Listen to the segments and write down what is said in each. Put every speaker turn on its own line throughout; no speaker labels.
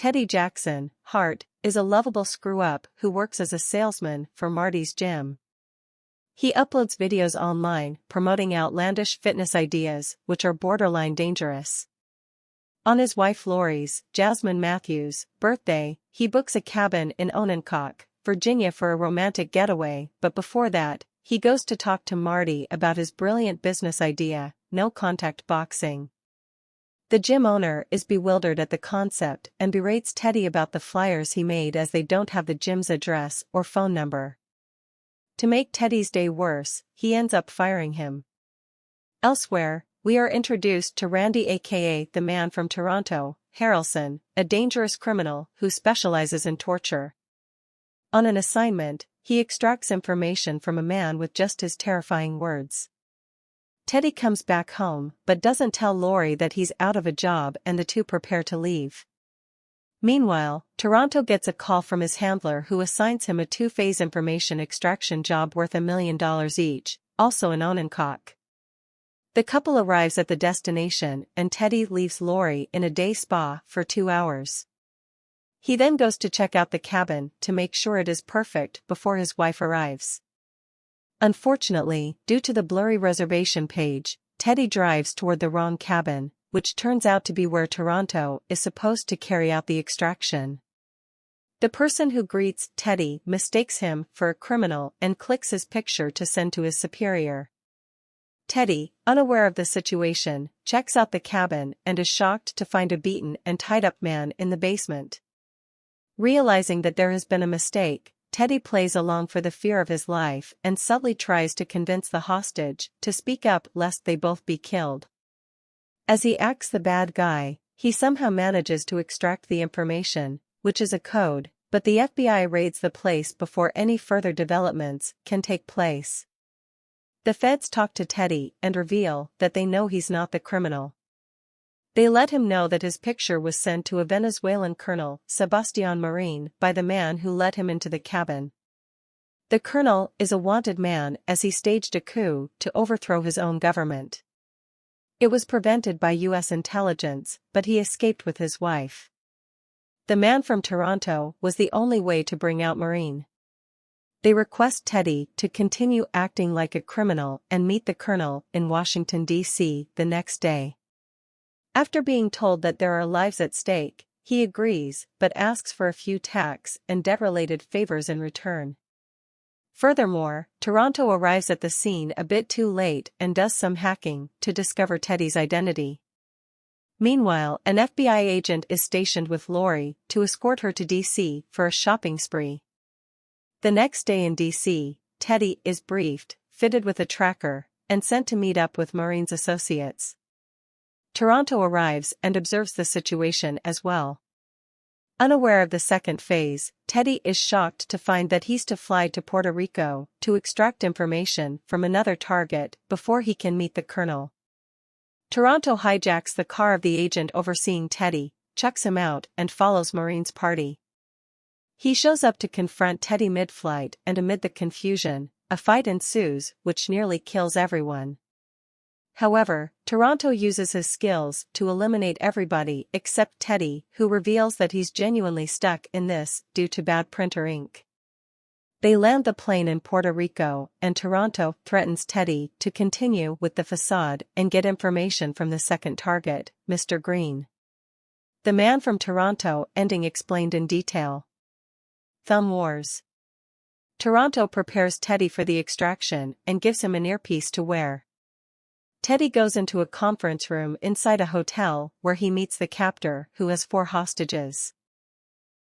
Teddy Jackson, Hart, is a lovable screw-up who works as a salesman for Marty's Gym. He uploads videos online promoting outlandish fitness ideas which are borderline dangerous. On his wife Lori's, Jasmine Matthews, birthday, he books a cabin in Onancock, Virginia for a romantic getaway, but before that, he goes to talk to Marty about his brilliant business idea, no-contact boxing. The gym owner is bewildered at the concept and berates Teddy about the flyers he made as they don't have the gym's address or phone number. To make Teddy's day worse, he ends up firing him. Elsewhere, we are introduced to Randy aka the Man from Toronto, Harrelson, a dangerous criminal who specializes in torture. On an assignment, he extracts information from a man with just his terrifying words. Teddy comes back home but doesn't tell Lori that he's out of a job and the two prepare to leave. Meanwhile, Toronto gets a call from his handler who assigns him a two-phase information extraction job worth $1 million each, also in Onancock. The couple arrives at the destination and Teddy leaves Lori in a day spa for 2 hours. He then goes to check out the cabin to make sure it is perfect before his wife arrives. Unfortunately, due to the blurry reservation page, Teddy drives toward the wrong cabin, which turns out to be where Toronto is supposed to carry out the extraction. The person who greets Teddy mistakes him for a criminal and clicks his picture to send to his superior. Teddy, unaware of the situation, checks out the cabin and is shocked to find a beaten and tied-up man in the basement. Realizing that there has been a mistake, Teddy plays along for the fear of his life and subtly tries to convince the hostage to speak up lest they both be killed. As he acts the bad guy, he somehow manages to extract the information, which is a code, but the FBI raids the place before any further developments can take place. The feds talk to Teddy and reveal that they know he's not the criminal. They let him know that his picture was sent to a Venezuelan colonel, Sebastián Marín, by the man who let him into the cabin. The colonel is a wanted man as he staged a coup to overthrow his own government. It was prevented by U.S. intelligence, but he escaped with his wife. The Man from Toronto was the only way to bring out Marín. They request Teddy to continue acting like a criminal and meet the colonel in Washington, D.C. the next day. After being told that there are lives at stake, he agrees but asks for a few tax and debt-related favors in return. Furthermore, Toronto arrives at the scene a bit too late and does some hacking to discover Teddy's identity. Meanwhile, an FBI agent is stationed with Lori to escort her to D.C. for a shopping spree. The next day in D.C., Teddy is briefed, fitted with a tracker, and sent to meet up with Marín's associates. Toronto arrives and observes the situation as well. Unaware of the second phase, Teddy is shocked to find that he's to fly to Puerto Rico to extract information from another target before he can meet the colonel. Toronto hijacks the car of the agent overseeing Teddy, chucks him out and follows Marín's party. He shows up to confront Teddy mid-flight and amid the confusion, a fight ensues which nearly kills everyone. However, Toronto uses his skills to eliminate everybody except Teddy, who reveals that he's genuinely stuck in this due to bad printer ink. They land the plane in Puerto Rico and Toronto threatens Teddy to continue with the facade and get information from the second target, Mr. Green. The Man from Toronto ending explained in detail. Thumb Wars. Toronto prepares Teddy for the extraction and gives him an earpiece to wear. Teddy goes into a conference room inside a hotel where he meets the captor who has 4 hostages.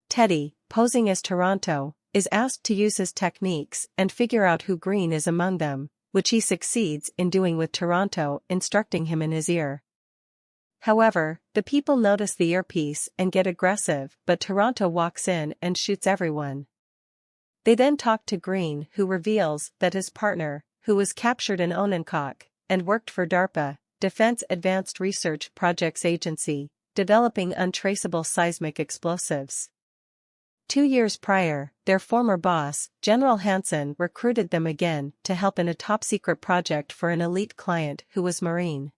Teddy, posing as Toronto, is asked to use his techniques and figure out who Green is among them, which he succeeds in doing with Toronto instructing him in his ear. However, the people notice the earpiece and get aggressive, but Toronto walks in and shoots everyone. They then talk to Green, who reveals that his partner, who was captured in Onancock, and worked for DARPA, Defense Advanced Research Projects Agency, developing untraceable seismic explosives. 2 years prior, their former boss, General Hansen, recruited them again to help in a top-secret project for an elite client who was Marín.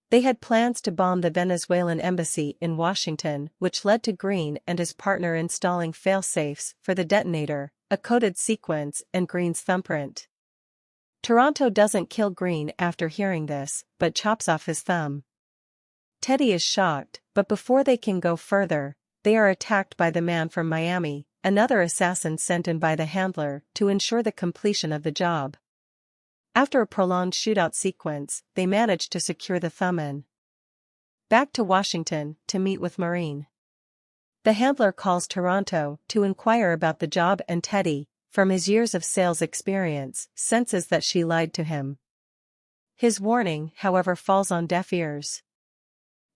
They had plans to bomb the Venezuelan embassy in Washington, which led to Green and his partner installing fail-safes for the detonator, a coded sequence, and Green's thumbprint. Toronto doesn't kill Green after hearing this, but chops off his thumb. Teddy is shocked, but before they can go further, they are attacked by the man from Miami, another assassin sent in by the handler to ensure the completion of the job. After a prolonged shootout sequence, they manage to secure the thumb-in. Back to Washington, to meet with Maureen. The handler calls Toronto to inquire about the job, and Teddy, from his years of sales experience, senses that she lied to him. His warning, however, falls on deaf ears.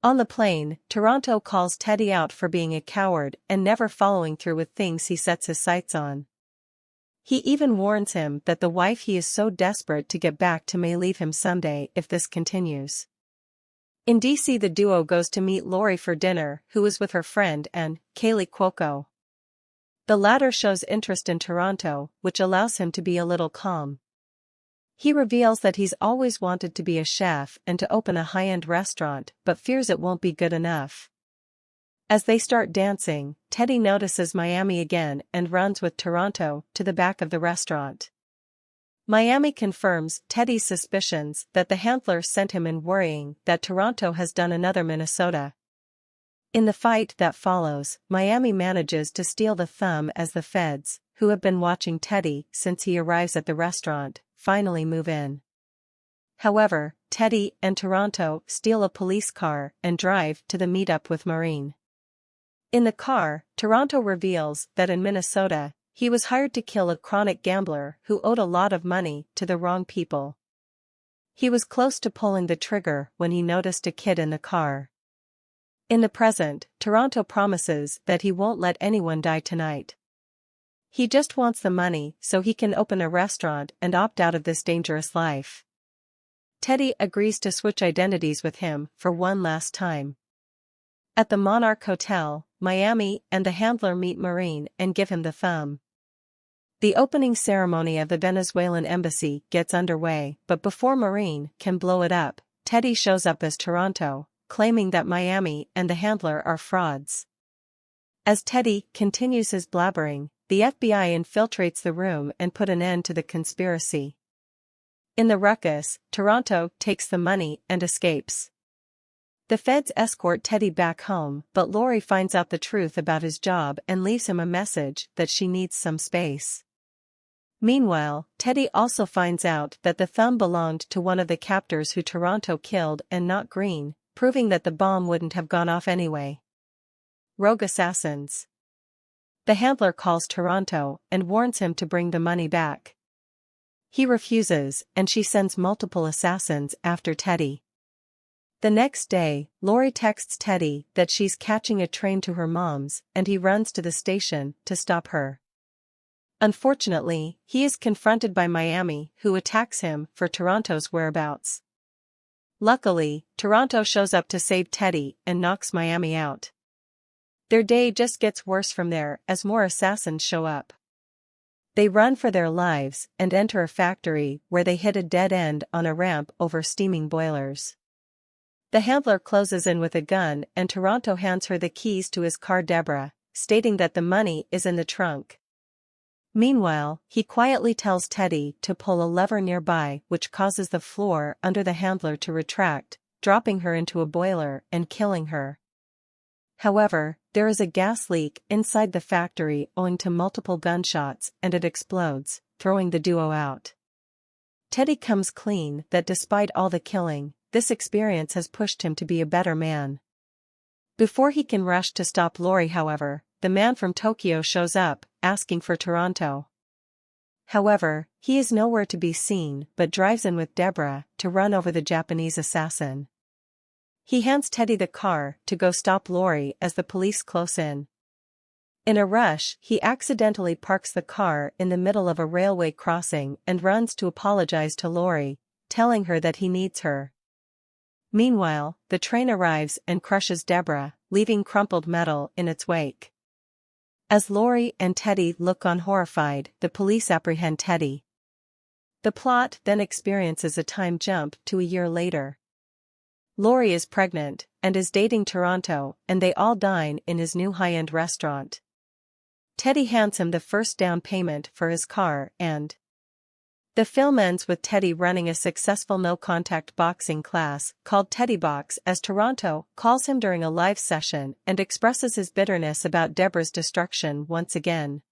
On the plane, Toronto calls Teddy out for being a coward and never following through with things he sets his sights on. He even warns him that the wife he is so desperate to get back to may leave him someday if this continues. In DC, the duo goes to meet Lori for dinner, who is with her friend and Kaylee Cuoco. The latter shows interest in Toronto, which allows him to be a little calm. He reveals that he's always wanted to be a chef and to open a high-end restaurant, but fears it won't be good enough. As they start dancing, Teddy notices Miami again and runs with Toronto to the back of the restaurant. Miami confirms Teddy's suspicions that the handler sent him in, worrying that Toronto has done another Minnesota. In the fight that follows, Miami manages to steal the thumb as the feds, who have been watching Teddy since he arrives at the restaurant, finally move in. However, Teddy and Toronto steal a police car and drive to the meetup with Maureen. In the car, Toronto reveals that in Minnesota, he was hired to kill a chronic gambler who owed a lot of money to the wrong people. He was close to pulling the trigger when he noticed a kid in the car. In the present, Toronto promises that he won't let anyone die tonight. He just wants the money so he can open a restaurant and opt out of this dangerous life. Teddy agrees to switch identities with him for one last time. At the Monarch Hotel, Miami and the handler meet Maureen and give him the thumb. The opening ceremony of the Venezuelan embassy gets underway, but before Maureen can blow it up, Teddy shows up as Toronto, claiming that Miami and the handler are frauds. As Teddy continues his blabbering, the FBI infiltrates the room and put an end to the conspiracy. In the ruckus, Toronto takes the money and escapes. The feds escort Teddy back home, but Lori finds out the truth about his job and leaves him a message that she needs some space. Meanwhile, Teddy also finds out that the thumb belonged to one of the captors who Toronto killed and not Green, proving that the bomb wouldn't have gone off anyway. Rogue assassins. The handler calls Toronto and warns him to bring the money back. He refuses, and she sends multiple assassins after Teddy. The next day, Lori texts Teddy that she's catching a train to her mom's, and he runs to the station to stop her. Unfortunately, he is confronted by Miami, who attacks him for Toronto's whereabouts. Luckily, Toronto shows up to save Teddy and knocks Miami out. Their day just gets worse from there as more assassins show up. They run for their lives and enter a factory where they hit a dead end on a ramp over steaming boilers. The handler closes in with a gun and Toronto hands her the keys to his car Deborah, stating that the money is in the trunk. Meanwhile, he quietly tells Teddy to pull a lever nearby, which causes the floor under the handler to retract, dropping her into a boiler and killing her. However, there is a gas leak inside the factory owing to multiple gunshots and it explodes, throwing the duo out. Teddy comes clean that despite all the killing, this experience has pushed him to be a better man. Before he can rush to stop Lori, however, the man from Tokyo shows up, asking for Toronto. However, he is nowhere to be seen but drives in with Deborah to run over the Japanese assassin. He hands Teddy the car to go stop Lori as the police close in. In a rush, he accidentally parks the car in the middle of a railway crossing and runs to apologize to Lori, telling her that he needs her. Meanwhile, the train arrives and crushes Deborah, leaving crumpled metal in its wake. As Lori and Teddy look on horrified, the police apprehend Teddy. The plot then experiences a time jump to a year later. Lori is pregnant and is dating Toronto, and they all dine in his new high-end restaurant. Teddy hands him the first down payment for his car and the film ends with Teddy running a successful no-contact boxing class called Teddy Box as Toronto calls him during a live session and expresses his bitterness about Deborah's destruction once again.